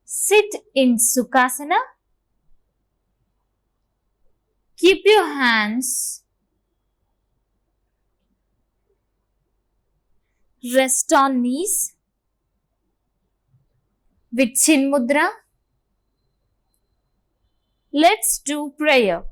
Sit in Sukhasana. Keep your hands rest on knees with Chin Mudra. Let's do prayer.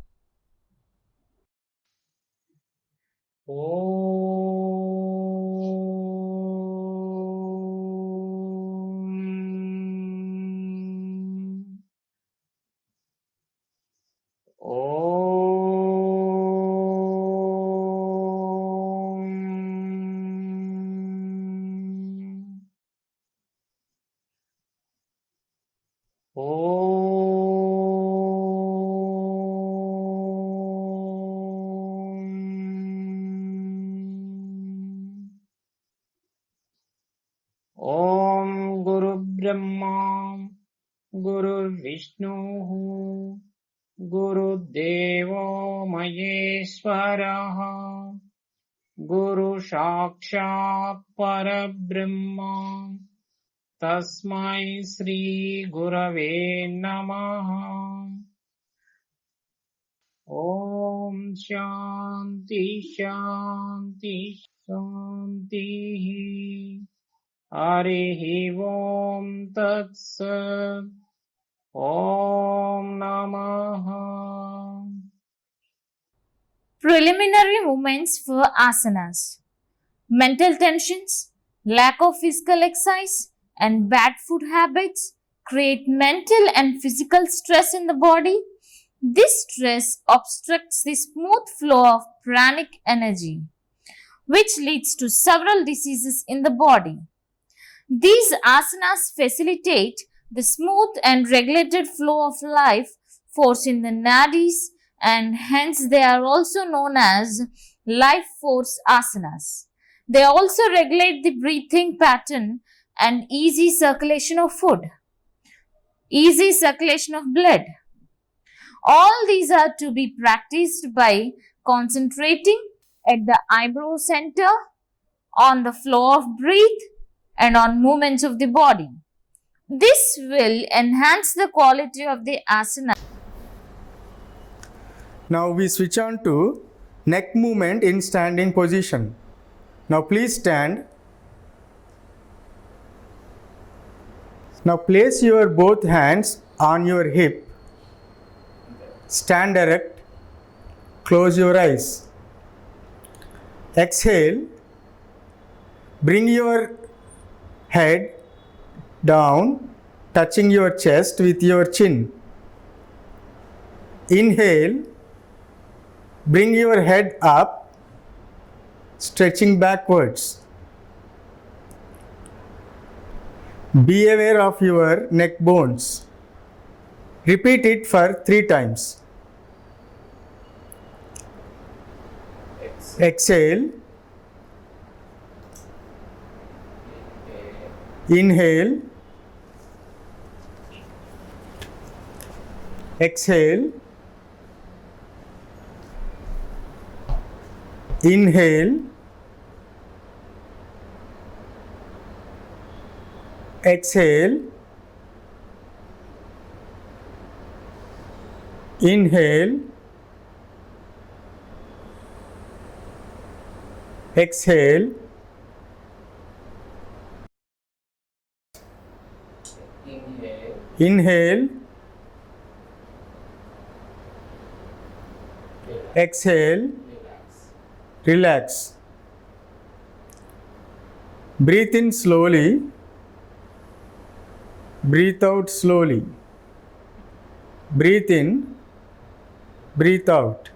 ॐ गुरुर्ब्रह्मा गुरुर्विष्णुः गुरुर्देवो महेश्वरः गुरुसाक्षात् परब्रह्म तस्मै श्रीगुरवे नमः। ॐ शान्ति शान्ति शान्तिः। हरिः ॐ तत्सत्। ॐ नमः। Preliminary movements for asanas. Mental tensions, lack of physical exercise, and bad food habits create mental and physical stress in the body. This stress obstructs the smooth flow of pranic energy, which leads to several diseases in the body. These asanas facilitate the smooth and regulated flow of life force in the nadis, and hence they are also known as life force asanas. They also regulate the breathing pattern and easy circulation of food, easy circulation of blood. All these are to be practiced by concentrating at the eyebrow center, on the flow of breath, and on movements of the body. This will enhance the quality of the asana. Now we switch on to neck movement in standing position. Now please stand. Now place your both hands on your hip. Stand erect. Close your eyes. Exhale. Bring your head down, touching your chest with your chin. Inhale. Bring your head up, stretching backwards. Be aware of your neck bones. Repeat it for 3 times. Exhale. Inhale. Exhale. Inhale. Exhale. Inhale. Exhale. Inhale. Exhale. Relax. Breathe in slowly. Breathe out slowly. Breathe in. Breathe out.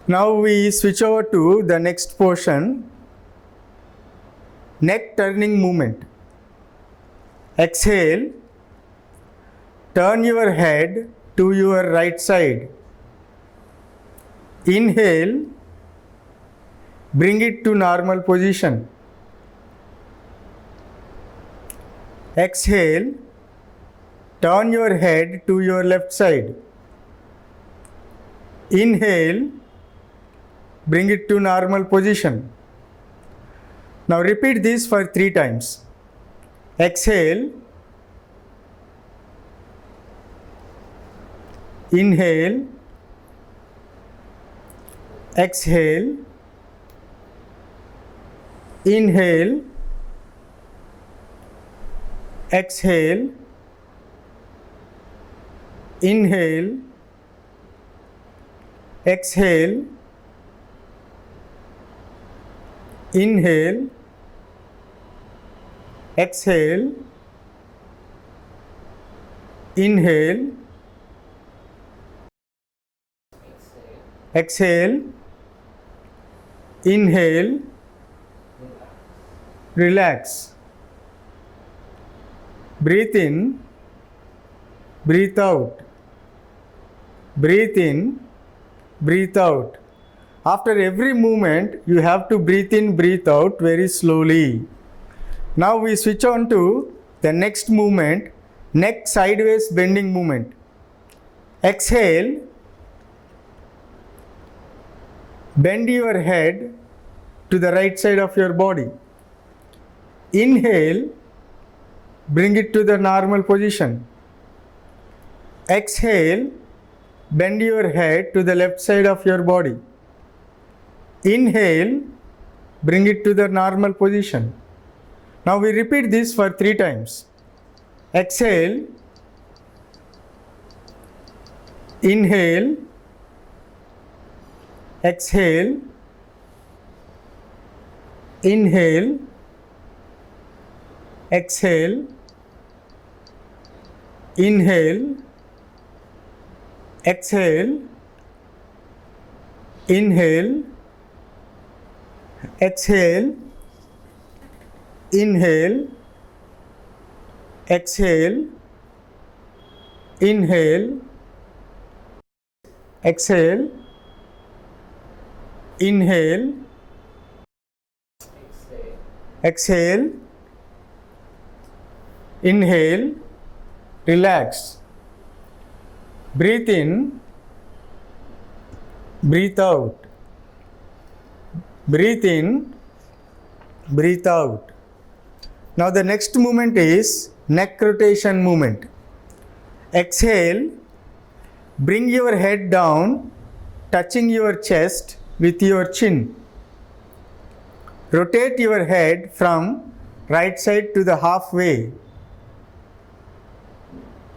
Now we switch over to the next portion. Neck turning movement. Exhale. Turn your head to your right side. Inhale. Bring it to normal position. Exhale. Turn your head to your left side. Inhale. Bring it to normal position. Now repeat this for 3 times. Exhale. Inhale, exhale, inhale, exhale, inhale, exhale, inhale, exhale, inhale, exhale, inhale, relax. Breathe in, breathe out. Breathe in, breathe out. After every movement, you have to breathe in, breathe out very slowly. Now we switch on to the next movement, neck sideways bending movement. Exhale, bend your head to the right side of your body. Inhale, bring it to the normal position. Exhale, bend your head to the left side of your body. Inhale, bring it to the normal position. Now we repeat this for 3 times. Exhale, inhale, exhale, inhale, exhale, inhale, exhale, inhale, exhale, inhale, exhale, inhale, exhale, inhale, exhale, inhale, relax. Breathe in, breathe out. Breathe in, breathe out. Now the next movement is neck rotation movement. Exhale, bring your head down, touching your chest with your chin. Rotate your head from right side to the halfway.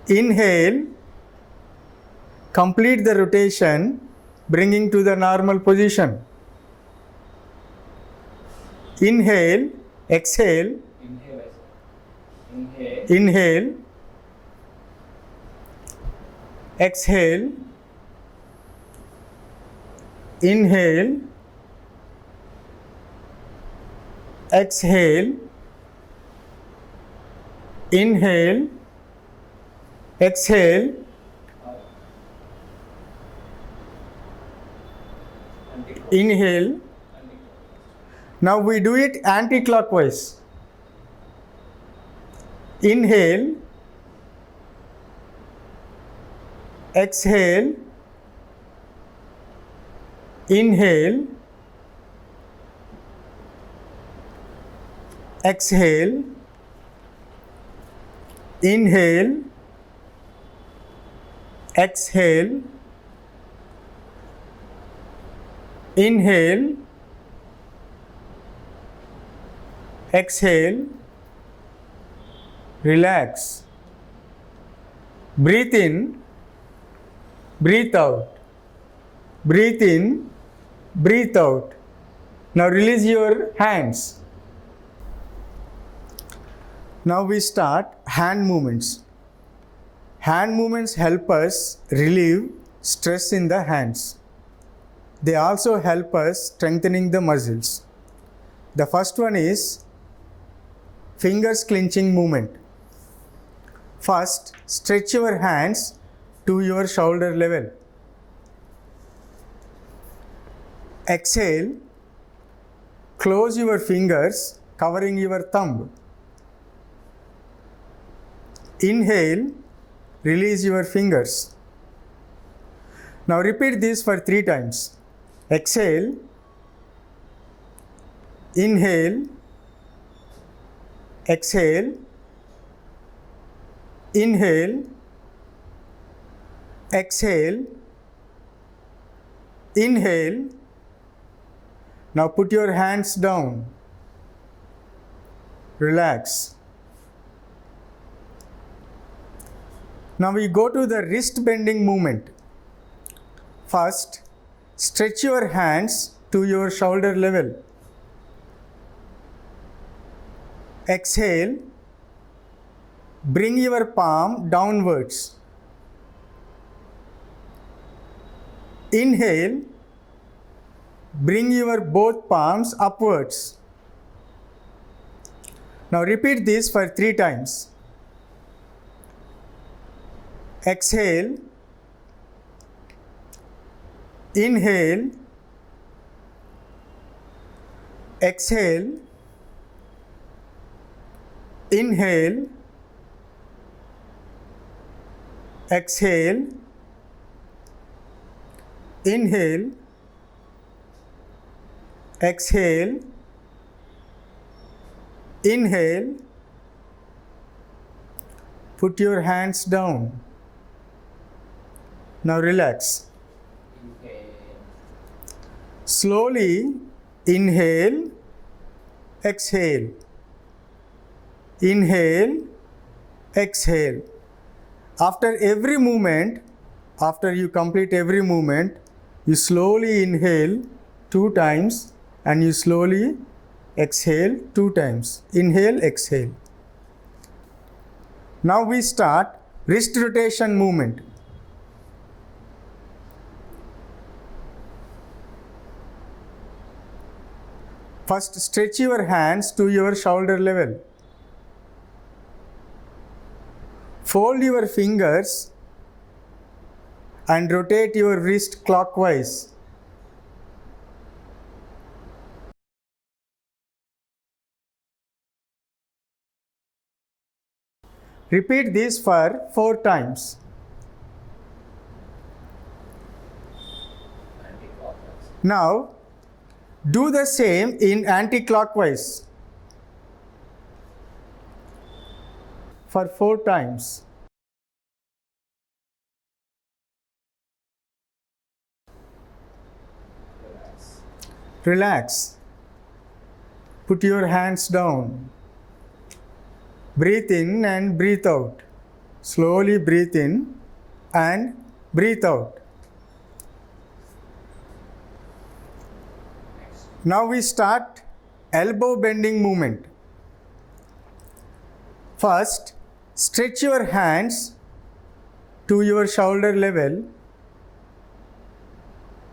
Inhale, complete the rotation, bringing to the normal position. Inhale, exhale, inhale, exhale, inhale, exhale, inhale, exhale, inhale. Now we do it anti-clockwise. Inhale, exhale, inhale, exhale, inhale, exhale, inhale, exhale, relax. Breathe in, breathe out. Breathe in, breathe out. Now release your hands. Now we start hand movements. Hand movements help us relieve stress in the hands. They also help us strengthening the muscles. The first one is fingers clenching movement. First, stretch your hands to your shoulder level. Exhale, close your fingers covering your thumb. Inhale, release your fingers. Now repeat this for 3 times. Exhale, inhale, exhale, inhale, exhale, inhale. Now put your hands down, relax. Now we go to the wrist bending movement. First, stretch your hands to your shoulder level. Exhale, bring your palm downwards. Inhale, bring your both palms upwards. Now repeat this for 3 times. Exhale, inhale, exhale, inhale, exhale, inhale, exhale, inhale. Put your hands down. Now relax. Slowly inhale, exhale, inhale, exhale. After every movement, after you complete every movement, you slowly inhale 2 times and you slowly exhale 2 times. Inhale, exhale. Now we start wrist rotation movement. First, stretch your hands to your shoulder level. Fold your fingers and rotate your wrist clockwise. Repeat this for 4 times. Now, do the same in anti-clockwise for 4 times. Relax. Put your hands down. Breathe in and breathe out. Slowly breathe in and breathe out. Now we start elbow bending movement. First, stretch your hands to your shoulder level.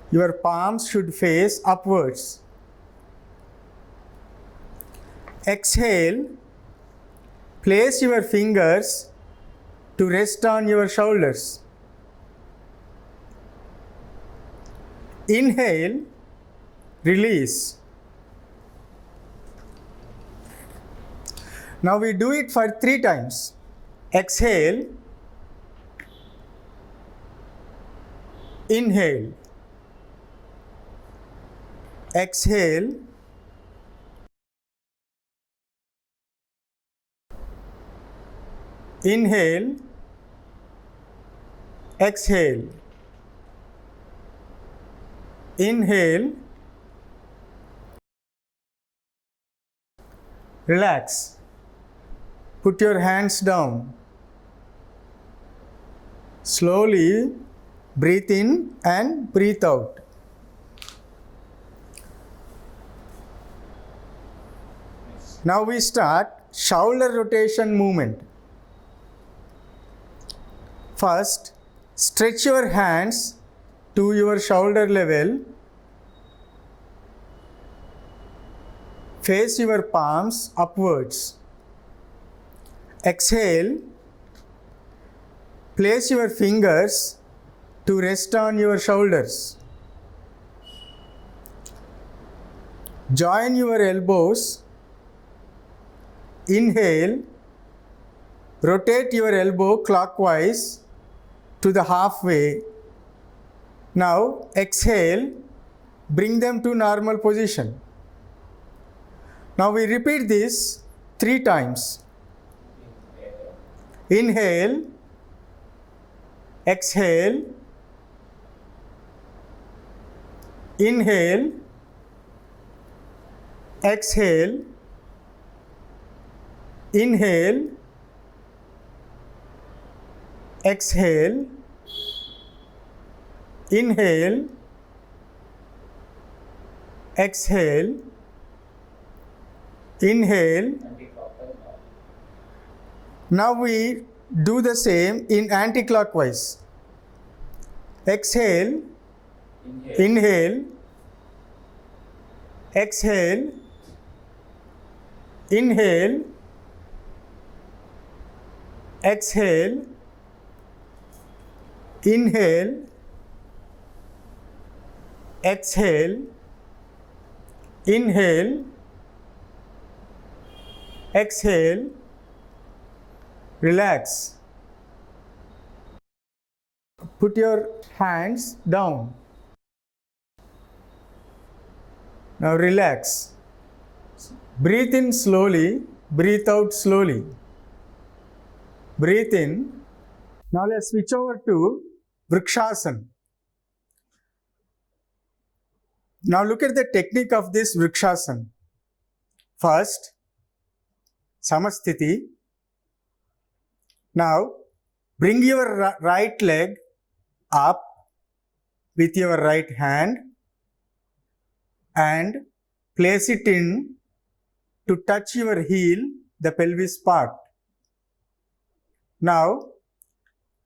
Your palms should face upwards. Exhale, place your fingers to rest on your shoulders. Inhale, release. Now we do it for 3 times. Exhale, inhale, exhale, inhale, exhale, inhale, relax. Put your hands down. Slowly breathe in and breathe out. Now we start shoulder rotation movement. First, stretch your hands to your shoulder level. Face your palms upwards. Exhale. Place your fingers to rest on your shoulders. Join your elbows. Inhale. Rotate your elbow clockwise to the halfway. Now exhale. Bring them to normal position. Now we repeat this 3 times. Inhale, exhale, inhale, exhale, inhale, exhale, inhale, exhale, inhale. Now we do the same in anti-clockwise. Exhale, inhale, exhale, inhale, exhale, inhale, exhale, inhale, exhale. Relax. Put your hands down. Now relax. Breathe in slowly, breathe out slowly. Breathe in. Now let's switch over to Vrikshasana. Now look at the technique of this Vrikshasana. First, Samasthiti. Now bring your right leg up with your right hand and place it in to touch your heel, the pelvis part. Now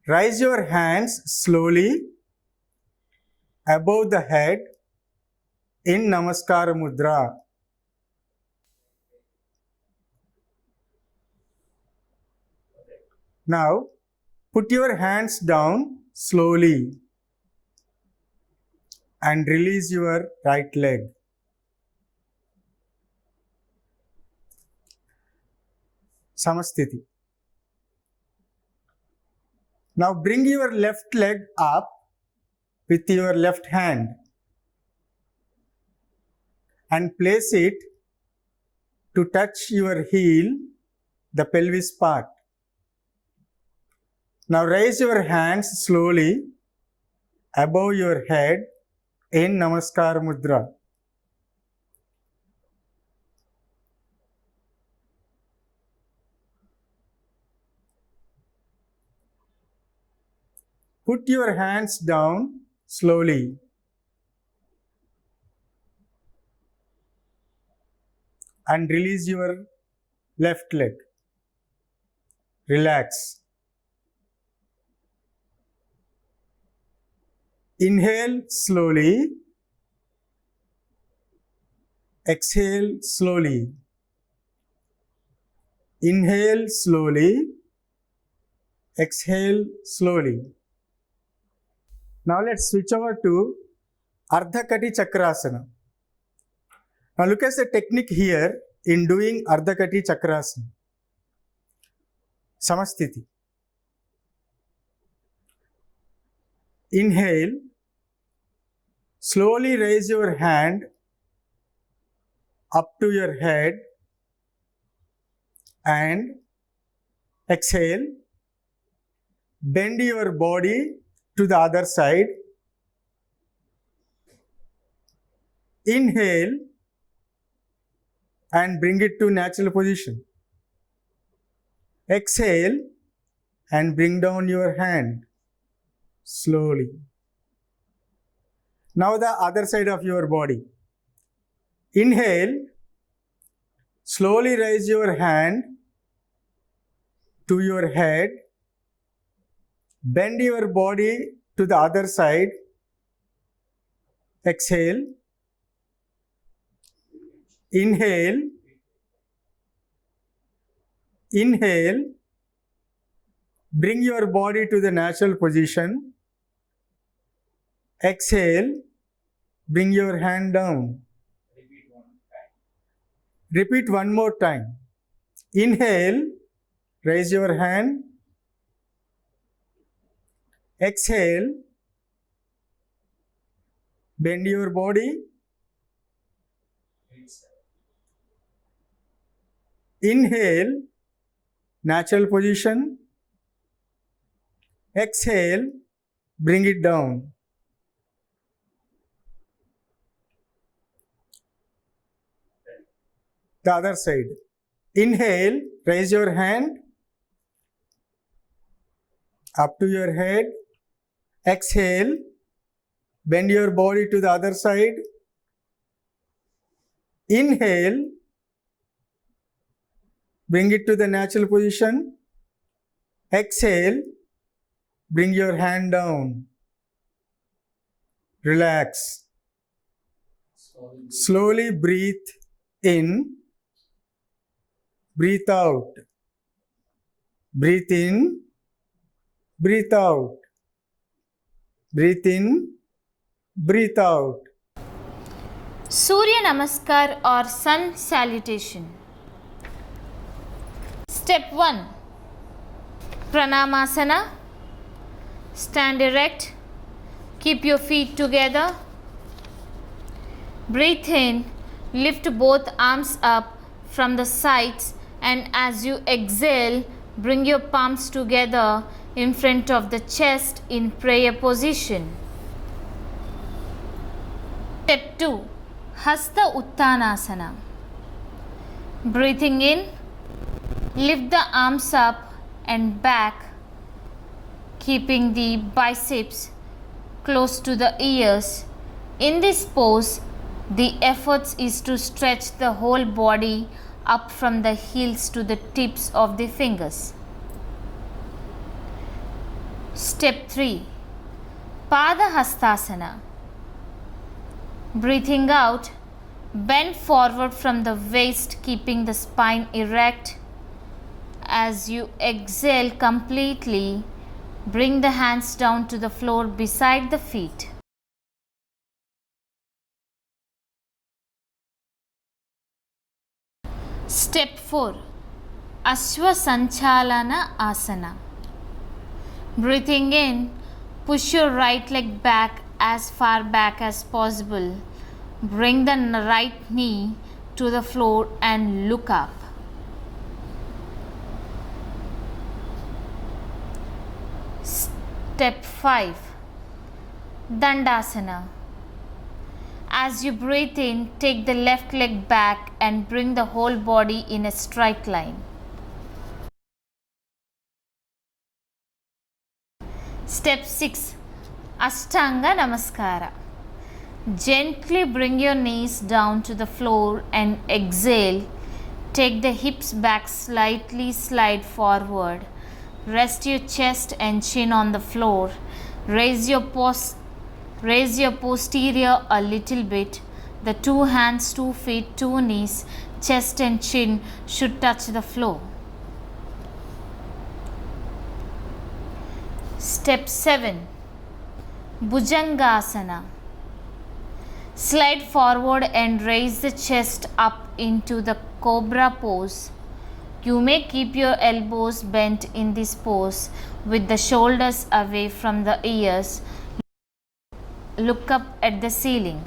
raise your hands slowly above the head in Namaskara Mudra. Now put your hands down slowly and release your right leg. Samasthiti. Now bring your left leg up with your left hand and place it to touch your heel, the pelvis part. Now raise your hands slowly above your head in Namaskar Mudra. Put your hands down slowly. And release your left leg. Relax. Inhale slowly. Exhale slowly. Inhale slowly. Exhale slowly. Now let's switch over to Ardha Kati Chakrasana. Now look at the technique here in doing Ardha Kati Chakrasana. Samasthiti. Inhale. Slowly raise your hand up to your head and exhale. Bend your body to the other side. Inhale and bring it to natural position. Exhale and bring down your hand slowly. Now the other side of your body. Inhale, slowly raise your hand to your head, bend your body to the other side. Exhale. Inhale. Inhale. Bring your body to the natural position. Exhale. Bring your hand down. Repeat one more time. Inhale. Raise your hand. Exhale. Bend your body. Inhale, natural position. Exhale, bring it down. The other side. Inhale, raise your hand up to your head. Exhale, bend your body to the other side. Inhale, bring it to the natural position. Exhale, bring your hand down. Relax. Slowly breathe in, breathe out. Breathe in, breathe out. Breathe in, breathe out. Surya Namaskar or Sun Salutation. Step 1. Pranamasana. Stand erect. Keep your feet together. Breathe in. Lift both arms up from the sides, and as you exhale, bring your palms together in front of the chest in prayer position. Step 2. Hasta Uttanasana. Breathing in, lift the arms up and back, keeping the biceps close to the ears. In this pose, the effort is to stretch the whole body up from the heels to the tips of the fingers. Step 3. Pada Hastasana. Breathing out, bend forward from the waist, keeping the spine erect. As you exhale completely, bring the hands down to the floor beside the feet. Step 4. Ashwa Sanchalana Asana. Breathing in, push your right leg back as far back as possible. Bring the right knee to the floor and look up. Step 5. Dandasana. As you breathe in, take the left leg back and bring the whole body in a straight line. Step 6. Ashtanga Namaskara. Gently bring your knees down to the floor and exhale. Take the hips back slightly, slide forward. Rest your chest and chin on the floor. Raise your posterior a little bit. The 2 hands, 2 feet, 2 knees, chest and chin should touch the floor. Step 7. Bhujangasana. Slide forward and raise the chest up into the cobra pose. You may keep your elbows bent in this pose with the shoulders away from the ears. Look up at the ceiling.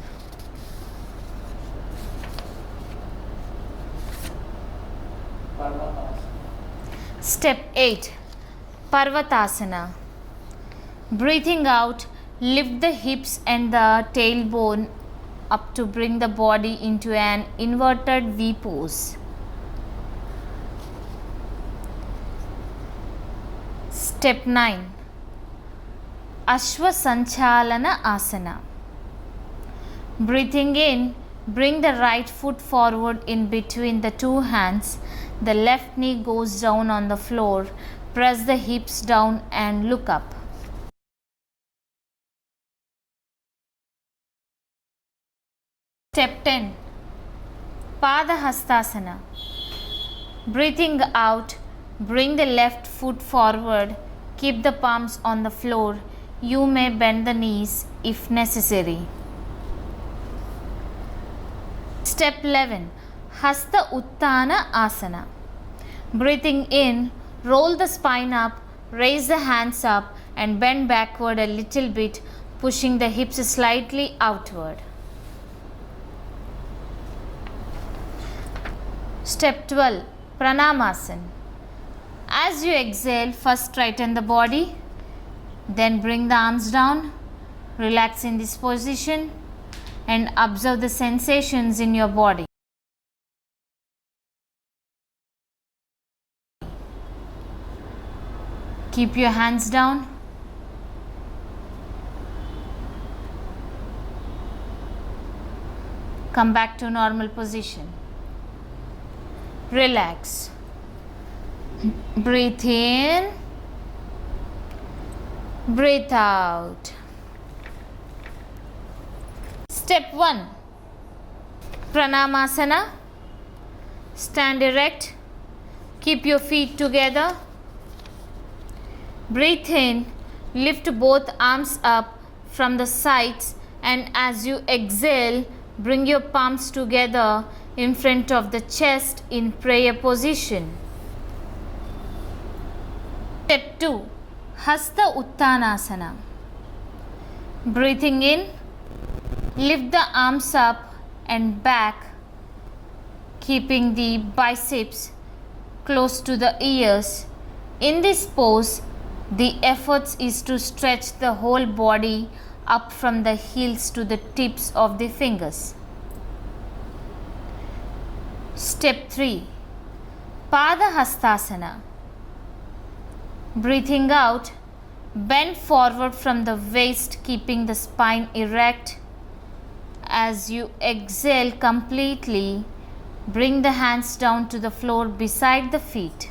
Step 8. Parvatasana. Breathing out, lift the hips and the tailbone up to bring the body into an inverted V pose. Step 9. Ashwa Sanchalana Asana. Breathing in, bring the right foot forward in between the 2 hands. The left knee goes down on the floor. Press the hips down and look up. Step 10. Pada Hastasana. Breathing out, bring the left foot forward. Keep the palms on the floor. You may bend the knees if necessary. Step 11. Hasta Uttana Asana. Breathing in, roll the spine up, raise the hands up and bend backward a little bit, pushing the hips slightly outward. Step 12. Pranamasana. As you exhale, first straighten the body. Then bring the arms down, relax in this position and observe the sensations in your body. Keep your hands down. Come back to normal position. Relax. Breathe in. Breathe out. Step 1. Pranamasana. Stand erect. Keep your feet together. Breathe in. Lift both arms up from the sides, and as you exhale, bring your palms together in front of the chest in prayer position. Step 2. Hasta Uttanasana. Breathing in, lift the arms up and back, keeping the biceps close to the ears. In this pose, the effort is to stretch the whole body up from the heels to the tips of the fingers. Step 3. Pada Hastasana. Breathing out, bend forward from the waist, keeping the spine erect. As you exhale completely, bring the hands down to the floor beside the feet.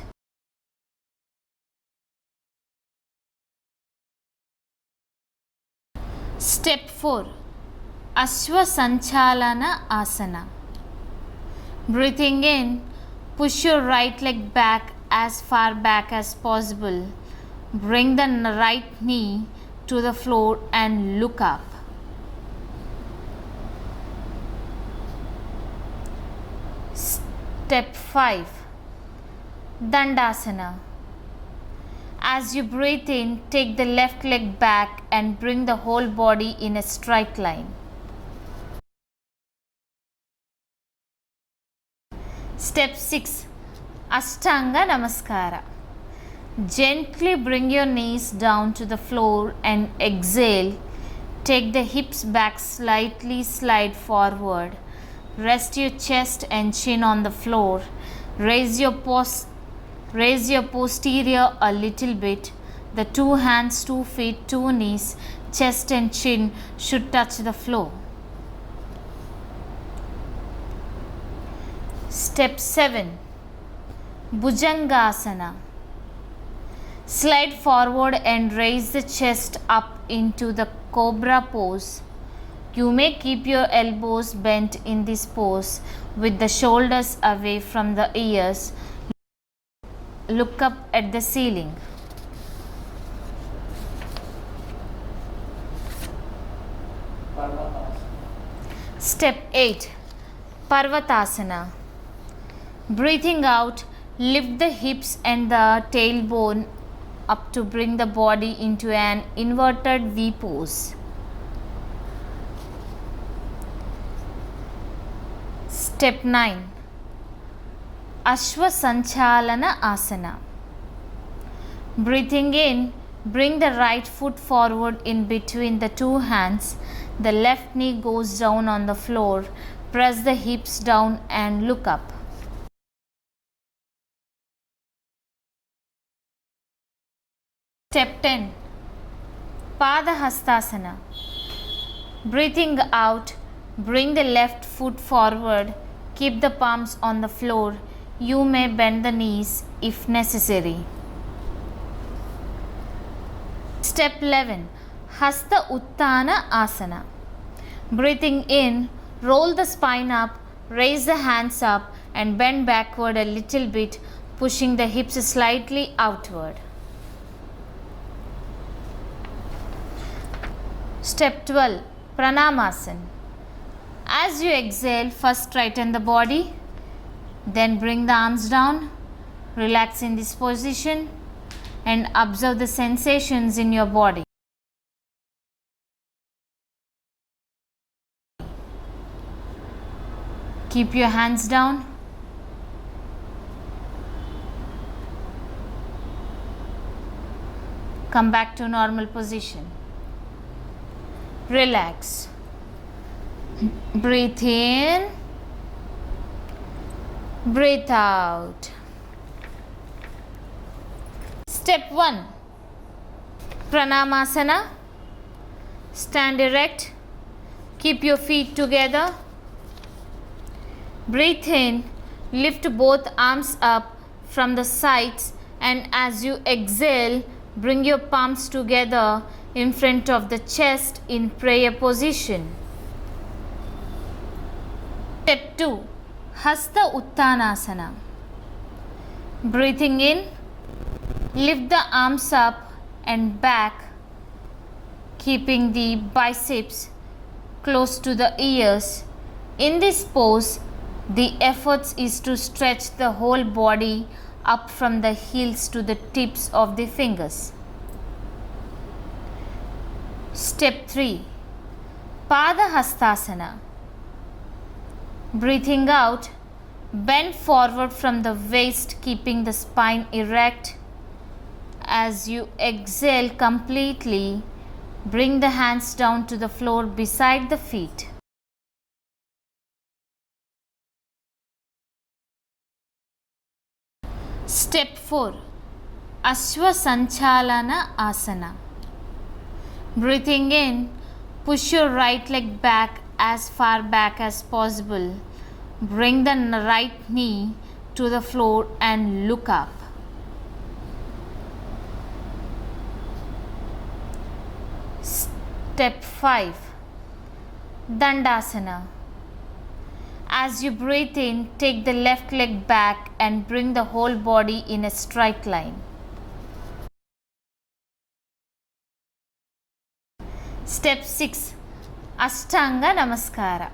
Step 4. Ashwa Sanchalana Asana. Breathing in, push your right leg back as far back as possible. Bring the right knee to the floor and look up. Step 5. Dandasana. As you breathe in, take the left leg back and bring the whole body in a straight line. Step 6. Ashtanga Namaskara. Gently bring your knees down to the floor and exhale. Take the hips back slightly, slide forward. Rest your chest and chin on the floor. Raise your posterior a little bit. The 2 hands, 2 feet, 2 knees, chest and chin should touch the floor. Step 7. Bhujangasana. Slide forward and raise the chest up into the cobra pose. You may keep your elbows bent in this pose with the shoulders away from the ears. Look up at the ceiling. Step 8. Parvatasana. Breathing out, lift the hips and the tailbone up to bring the body into an inverted V pose. Step 9. Ashwa Sanchalana Asana. Breathing in, bring the right foot forward in between the 2 hands. The left knee goes down on the floor. Press the hips down and look up. Step 10. Pada Hastasana. Breathing out, bring the left foot forward. Keep the palms on the floor. You may bend the knees if necessary. Step 11. Hasta Uttana Asana. Breathing in, roll the spine up, raise the hands up and bend backward a little bit, pushing the hips slightly outward. Step 12. Pranamasana. As you exhale, first straighten the body, then bring the arms down, relax in this position and observe the sensations in your body. Keep your hands down. Come back to normal position. Relax. Breathe in. Breathe out. Step 1. Pranamasana. Stand erect. Keep your feet together. Breathe in. Lift both arms up from the sides, and as you exhale, bring your palms together in front of the chest in prayer position. Step 2. Hasta Uttanasana. Breathing in, lift the arms up and back, keeping the biceps close to the ears. In this pose, the effort is to stretch the whole body up from the heels to the tips of the fingers. Step 3. Padahastasana. Breathing out, bend forward from the waist, keeping the spine erect. As you exhale completely, bring the hands down to the floor beside the feet. Step 4. Ashwa Sanchalana Asana. Breathing in, push your right leg back as far back as possible. Bring the right knee to the floor and look up. Step 5. Dandasana. As you breathe in, take the left leg back and bring the whole body in a straight line. Step 6. Ashtanga Namaskara.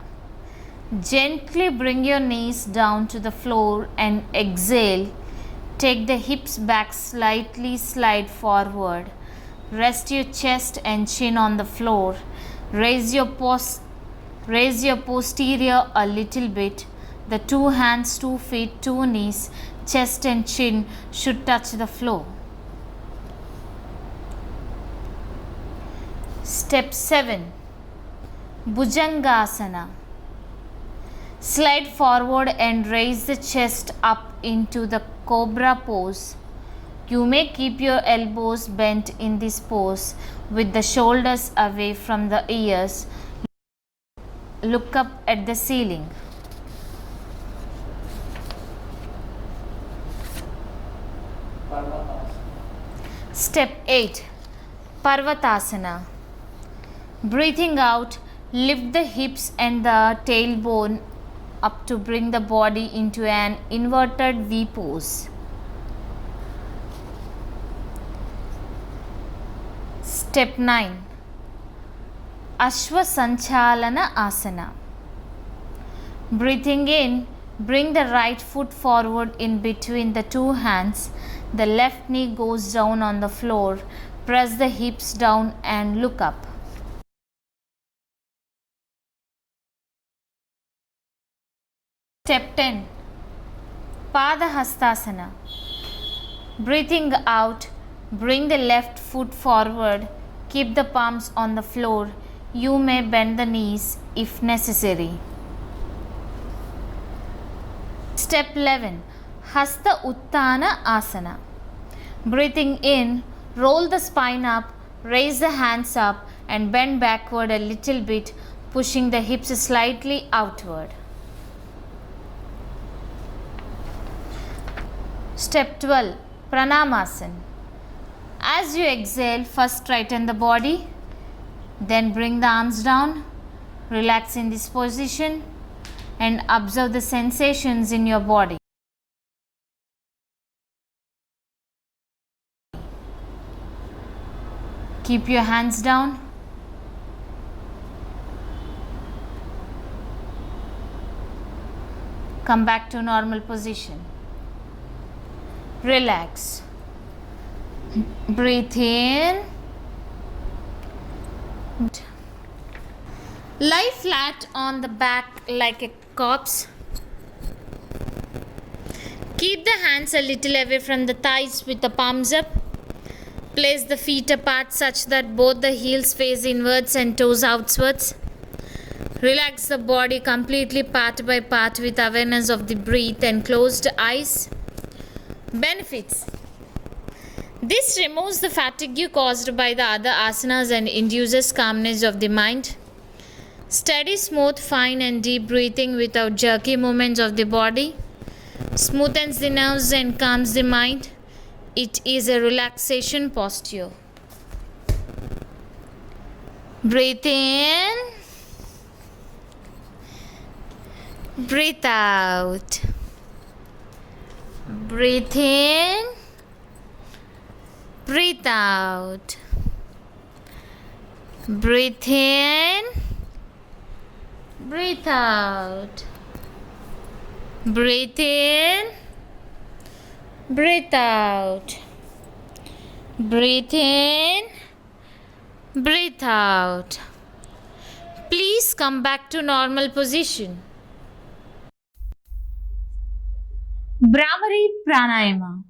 Gently bring your knees down to the floor and exhale. Take the hips back slightly, slide forward. Rest your chest and chin on the floor. Raise your posterior a little bit. The 2 hands, 2 feet, 2 knees, chest and chin should touch the floor. Step 7. Bhujangasana. Slide forward and raise the chest up into the cobra pose. You may keep your elbows bent in this pose with the shoulders away from the ears. Look up at the ceiling. Step 8. Parvatasana. Breathing out, lift the hips and the tailbone up to bring the body into an inverted V pose. Step 9. Ashwa Sanchalana Asana. Breathing in, bring the right foot forward in between the 2 hands. The left knee goes down on the floor. Press the hips down and look up. Step 10. Padahastasana. Breathing out, bring the left foot forward. Keep the palms on the floor. You may bend the knees if necessary. Step 11. Hasta Uttana Asana. Breathing in, roll the spine up, raise the hands up and bend backward a little bit, pushing the hips slightly outward. Step 12. Pranamasana. As you exhale, first straighten the body, then bring the arms down, relax in this position and observe the sensations in your body. Keep your hands down. Come back to normal position. Relax. Breathe in. Lie flat on the back like a corpse. Keep the hands a little away from the thighs with the palms up. Place the feet apart such that both the heels face inwards and toes outwards. Relax the body completely part by part with awareness of the breath and closed eyes. Benefits: this removes the fatigue caused by the other asanas and induces calmness of the mind. Steady, smooth, fine and deep breathing without jerky movements of the body smoothens the nerves and calms the mind. It is a relaxation posture. Breathe in, breathe out. Breathe in, breathe out. Breathe in, breathe out. Breathe in, breathe out. Breathe in, breathe out. Please come back to normal position. Bhramari Pranayama.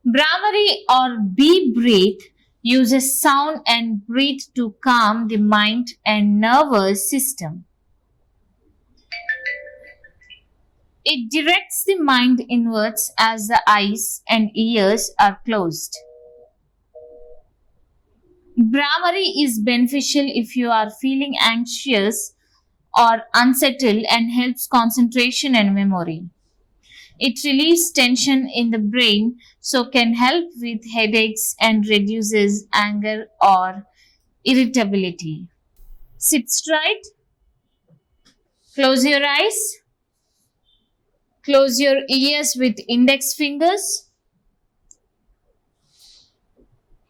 Bhramari or bee breath uses sound and breath to calm the mind and nervous system. It directs the mind inwards as the eyes and ears are closed. Bhramari is beneficial if you are feeling anxious or unsettled and helps concentration and memory. It relieves tension in the brain, so can help with headaches and reduces anger or irritability. Sit straight, close your eyes, close your ears with index fingers,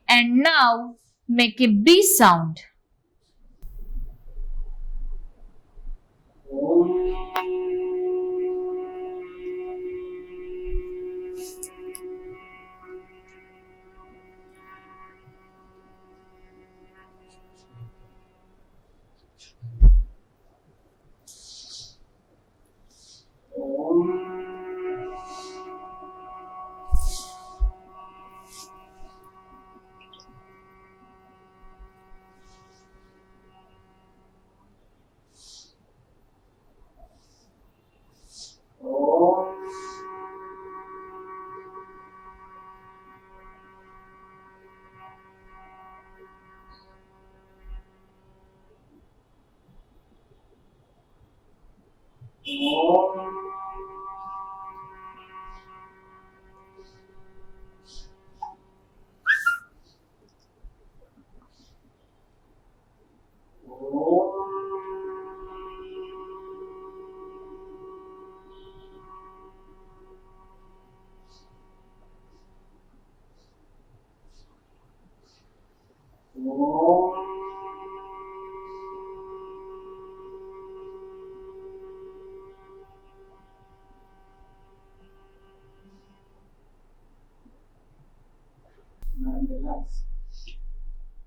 and now make a B sound.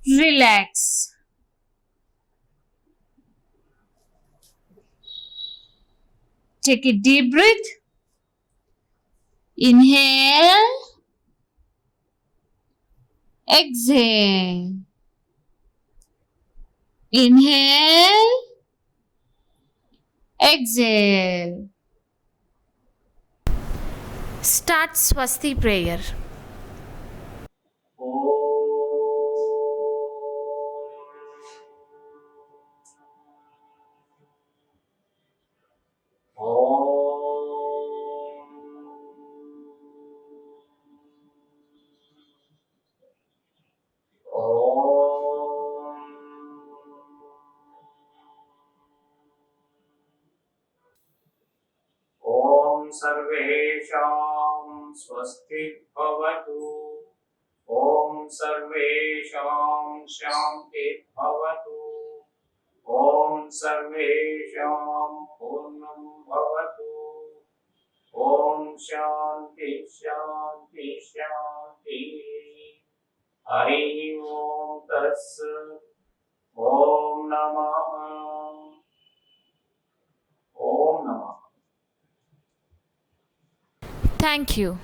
Relax. Take a deep breath. Inhale. Exhale. Inhale. Exhale. Start Swasti prayer. ॐ सर्वेषां स्वस्ति भवतु। ॐ सर्वेषां शान्ति भवतु। ॐ सर्वेषां पूर्णं भवतु। ॐ शान्ति शान्ति शान्ति। हरि ओम तत्सत्। ओम नमः। ओम नमः। Thank you.